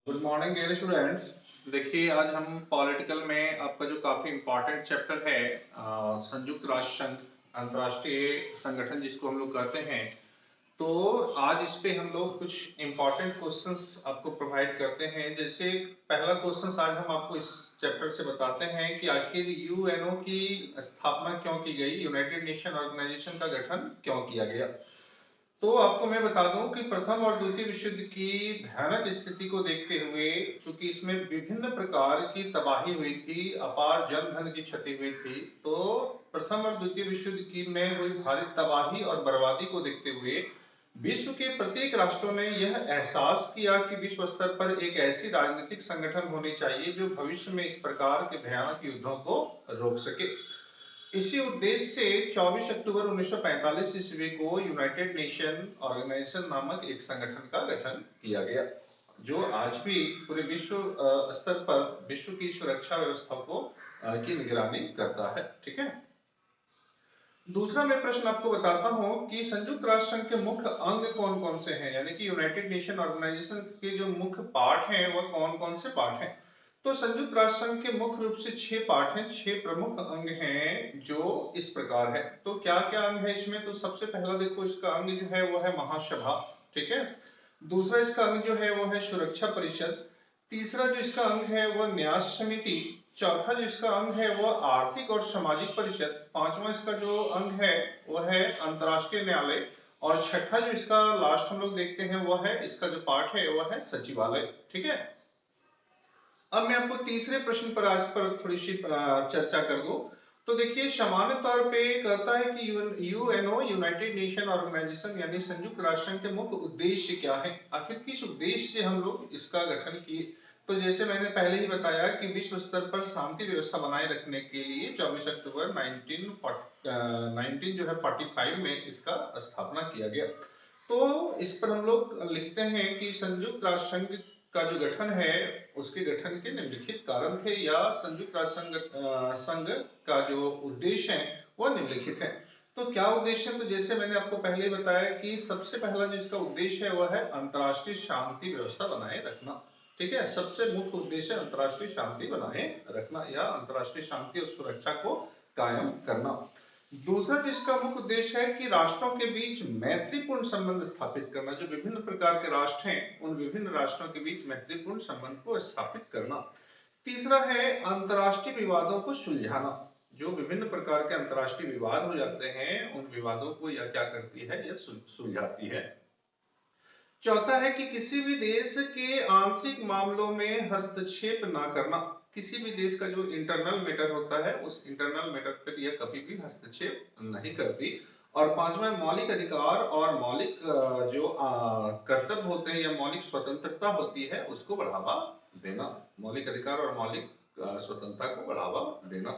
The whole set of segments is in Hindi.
Good morning dear students. देखिए आज हम पॉलिटिकल में आपका जो काफी इम्पोर्टेंट चैप्टर है संयुक्त राष्ट्र संघ अंतर्राष्ट्रीय संगठन जिसको हम लोग कहते हैं। तो आज इस पे हम लोग कुछ इम्पोर्टेंट क्वेश्चंस आपको प्रोवाइड करते हैं। जैसे पहला क्वेश्चन आज हम आपको इस चैप्टर से बताते हैं कि आखिर यूएनओ की स्थापना क्यों की गई, यूनाइटेड नेशन ऑर्गेनाइजेशन का गठन क्यों किया गया। तो आपको मैं बता दूं कि प्रथम और द्वितीय विश्व युद्ध की भयानक स्थिति को देखते हुए, चूंकि इसमें विभिन्न प्रकार की तबाही हुई थी, अपार जन धन की क्षति हुई थी, तो प्रथम और द्वितीय विश्व युद्ध की में हुई भारी तबाही और बर्बादी को देखते हुए विश्व के प्रत्येक राष्ट्रों ने यह एहसास किया कि विश्व स्तर पर एक ऐसी राजनीतिक संगठन होनी चाहिए जो भविष्य में इस प्रकार के भयानक युद्धों को रोक सके। इसी उद्देश्य से 24 अक्टूबर 1945 ईस्वी को यूनाइटेड नेशन ऑर्गेनाइजेशन नामक एक संगठन का गठन किया गया, जो आज भी पूरे विश्व स्तर पर विश्व की सुरक्षा व्यवस्था को की निगरानी करता है। ठीक है। दूसरा मैं प्रश्न आपको बताता हूं कि संयुक्त राष्ट्र संघ के मुख्य अंग कौन कौन से हैं, यानी कि यूनाइटेड नेशन ऑर्गेनाइजेशन के जो मुख्य पार्ट हैं वह कौन कौन से पार्ट हैं। तो संयुक्त राष्ट्र संघ के मुख्य रूप से 6 पार्ट हैं, 6 प्रमुख अंग हैं जो इस प्रकार है। तो क्या क्या अंग है इसमें, तो सबसे पहला देखो इसका अंग जो है वो है महासभा। ठीक है। दूसरा इसका अंग जो है वो है सुरक्षा परिषद। तीसरा जो इसका अंग है वो न्यास समिति। चौथा जो इसका अंग है वो आर्थिक और सामाजिक परिषद। पांचवा इसका जो अंग है वो है अंतरराष्ट्रीय न्यायालय। और छठा जो इसका लास्ट हम लोग देखते हैं वो है इसका जो पार्ट है वो है सचिवालय। ठीक है। अब मैं आपको तीसरे प्रश्न पर आज पर थोड़ी सी चर्चा कर दूं। तो देखिए सामान्य तौर पे कहता है कि यूएनओ यूनाइटेड नेशन ऑर्गेनाइजेशन यानी संयुक्त राष्ट्र संघ के मुख्य उद्देश्य क्या है, आखिर किस उद्देश्य से हम लोग इसका गठन किए। तो जैसे मैंने पहले ही बताया कि विश्व स्तर पर शांति व्यवस्था बनाए रखने के लिए 24 अक्टूबर 19 जो है 45 में इसका स्थापना किया गया। तो इस पर हम लोग लिखते हैं कि संयुक्त राष्ट्र संघ का जो गठन है उसके गठन के निम्नलिखित कारण थे, या संयुक्त राष्ट्र संघ का जो उद्देश्य है वह निम्नलिखित है। तो क्या उद्देश्य है, तो जैसे मैंने आपको पहले ही बताया कि सबसे पहला जो इसका उद्देश्य है वह है अंतर्राष्ट्रीय शांति व्यवस्था बनाए रखना। ठीक है। सबसे मुख्य उद्देश्य अंतर्राष्ट्रीय शांति बनाए रखना या अंतर्राष्ट्रीय शांति और सुरक्षा को कायम करना। दूसरा जिसका मुख्य उद्देश्य है कि राष्ट्रों के बीच मैत्रीपूर्ण संबंध स्थापित करना, जो विभिन्न प्रकार के राष्ट्र हैं उन विभिन्न राष्ट्रों के बीच मैत्रीपूर्ण संबंध को स्थापित करना। तीसरा है अंतर्राष्ट्रीय विवादों को सुलझाना, जो विभिन्न प्रकार के अंतर्राष्ट्रीय विवाद हो जाते हैं उन विवादों को यह क्या करती है, यह सुलझाती है। चौथा है कि किसी भी देश के आंतरिक मामलों में हस्तक्षेप ना करना, किसी भी देश का जो इंटरनल मैटर होता है उस इंटरनल मैटर पर यह कभी भी हस्तक्षेप नहीं करती। और पांचवा मौलिक अधिकार और मौलिक जो कर्तव्य होते हैं या मौलिक स्वतंत्रता होती है उसको बढ़ावा देना, मौलिक अधिकार और मौलिक स्वतंत्रता को बढ़ावा देना।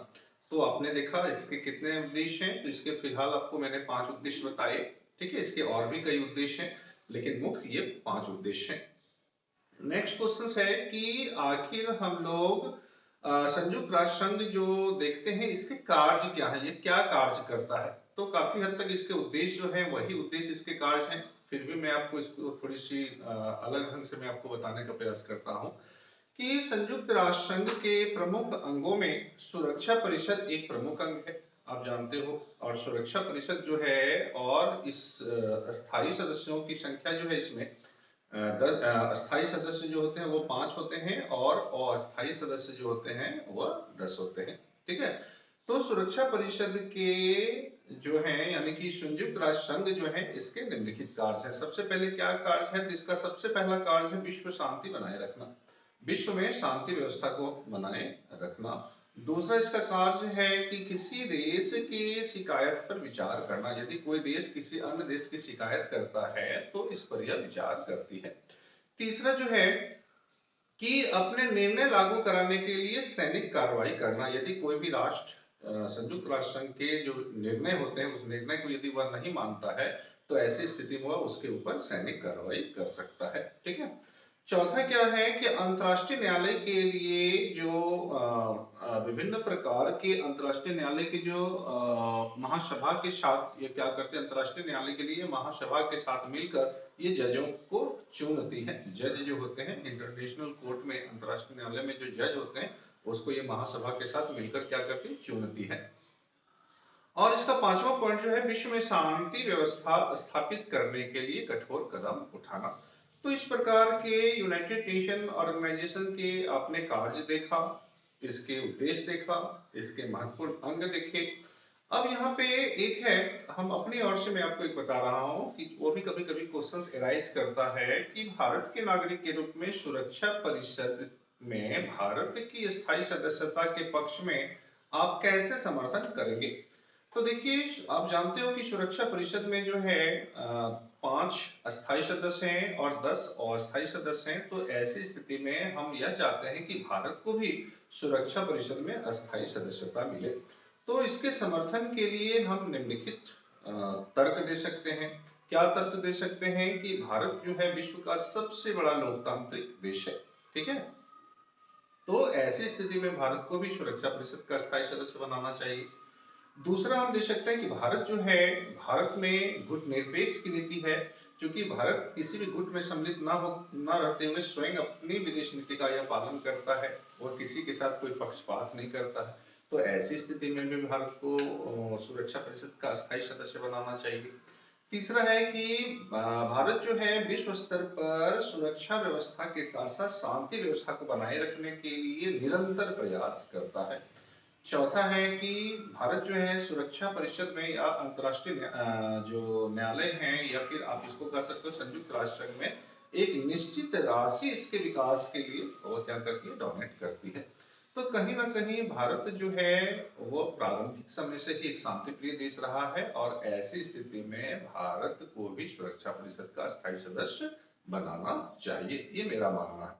तो आपने देखा इसके कितने उद्देश्य हैं, तो इसके फिलहाल आपको मैंने 5 उद्देश्य बताए। ठीक है। इसके और भी कई उद्देश्य हैं लेकिन मुख्य ये 5 उद्देश्य हैं। नेक्स्ट क्वेश्चन है कि आखिर हम लोग संयुक्त राष्ट्र संघ जो देखते हैं इसके कार्य क्या है, ये क्या कार्य करता है। तो काफी हद तक इसके उद्देश्य जो है वही उद्देश्य इसके कार्य हैं, फिर भी मैं आपको इसको थोड़ी सी अलग ढंग से मैं आपको बताने का प्रयास करता हूं कि संयुक्त राष्ट्र संघ के प्रमुख अंगों में सुरक्षा परिषद एक प्रमुख अंग है, आप जानते हो। और सुरक्षा परिषद जो है और इस स्थायी सदस्यों की संख्या जो है इसमें 10 स्थायी सदस्य जो होते हैं वो 5 होते हैं और अस्थायी सदस्य जो होते हैं वह 10 होते हैं। ठीक है। तो सुरक्षा परिषद के जो है यानी कि संयुक्त राष्ट्र संघ जो है इसके निम्नलिखित कार्य है। सबसे पहले क्या कार्य है, तो इसका सबसे पहला कार्य है विश्व शांति बनाए रखना, विश्व में शांति व्यवस्था को बनाए रखना। दूसरा इसका कार्य है कि किसी देश की शिकायत पर विचार करना, यदि कोई देश किसी अन्य देश की शिकायत करता है तो इस पर यह विचार करती है। तीसरा जो है कि अपने निर्णय लागू कराने के लिए सैनिक कार्रवाई करना, यदि कोई भी राष्ट्र संयुक्त राष्ट्र संघ के जो निर्णय होते हैं उस निर्णय को यदि वह नहीं मानता है तो ऐसी स्थिति में वह उसके ऊपर सैनिक कार्रवाई कर सकता है। ठीक है। चौथा क्या है कि अंतर्राष्ट्रीय न्यायालय के लिए जो विभिन्न प्रकार के अंतर्राष्ट्रीय न्यायालय के जो महासभा के साथ ये क्या करते हैं, अंतर्राष्ट्रीय न्यायालय के लिए महासभा के साथ मिलकर ये जजों को चुनती है। जज जो होते हैं इंटरनेशनल कोर्ट में, अंतर्राष्ट्रीय न्यायालय में जो जज होते हैं उसको ये महासभा के साथ मिलकर क्या करती है, चुनती है। और इसका पांचवा पॉइंट जो है, विश्व में शांति व्यवस्था स्थापित करने के लिए कठोर कदम उठाना। तो इस प्रकार के यूनाइटेड नेशन ऑर्गेनाइजेशन के आपने कार्य देखा, इसके उद्देश्य देखा, इसके महत्वपूर्ण अंग देखे। अब यहाँ पे एक है, हम अपनी ओर से मैं आपको एक बता रहा हूँ कि वो भी कभी कभी क्वेश्चंस एराइज करता है कि भारत के नागरिक के रूप में सुरक्षा परिषद में भारत की स्थायी सदस्यता के पक्ष में आप कैसे समर्थन करेंगे। तो देखिए, आप जानते हो कि सुरक्षा परिषद में जो है 5 अस्थायी सदस्य हैं और 10 अस्थायी सदस्य हैं। तो ऐसी स्थिति में हम यह चाहते हैं कि भारत को भी सुरक्षा परिषद में अस्थायी सदस्यता मिले। तो इसके समर्थन के लिए हम निम्नलिखित तर्क दे सकते हैं। क्या तर्क दे सकते हैं कि भारत जो है विश्व का सबसे बड़ा लोकतांत्रिक देश है, ठीक है। तो ऐसी स्थिति में भारत को भी सुरक्षा परिषद का स्थायी सदस्य बनाना चाहिए। दूसरा हम देख सकते हैं कि भारत जो है, भारत में गुट निरपेक्ष की नीति है। क्योंकि भारत किसी भी गुट में सम्मिलित ना रहते हुए स्वयं अपनी विदेश नीति का यह पालन करता है और किसी के साथ कोई पक्षपात नहीं करता है। तो ऐसी स्थिति में भी भारत को सुरक्षा परिषद का अस्थायी सदस्य बनाना चाहिए। तीसरा है कि भारत जो है विश्व स्तर पर सुरक्षा व्यवस्था के साथ साथ शांति व्यवस्था को बनाए रखने के लिए निरंतर प्रयास करता है। चौथा है कि भारत जो है सुरक्षा परिषद में या अंतर्राष्ट्रीय जो न्यायालय है, या फिर आप इसको कह सकते हो संयुक्त राष्ट्र संघ में एक निश्चित राशि इसके विकास के लिए वो क्या करती है, डोनेट करती है। तो कहीं ना कहीं भारत जो है वो प्रारंभिक समय से ही एक शांति प्रिय देश रहा है और ऐसी स्थिति में भारत को भी सुरक्षा परिषद का स्थायी सदस्य बनाना चाहिए, ये मेरा मानना है।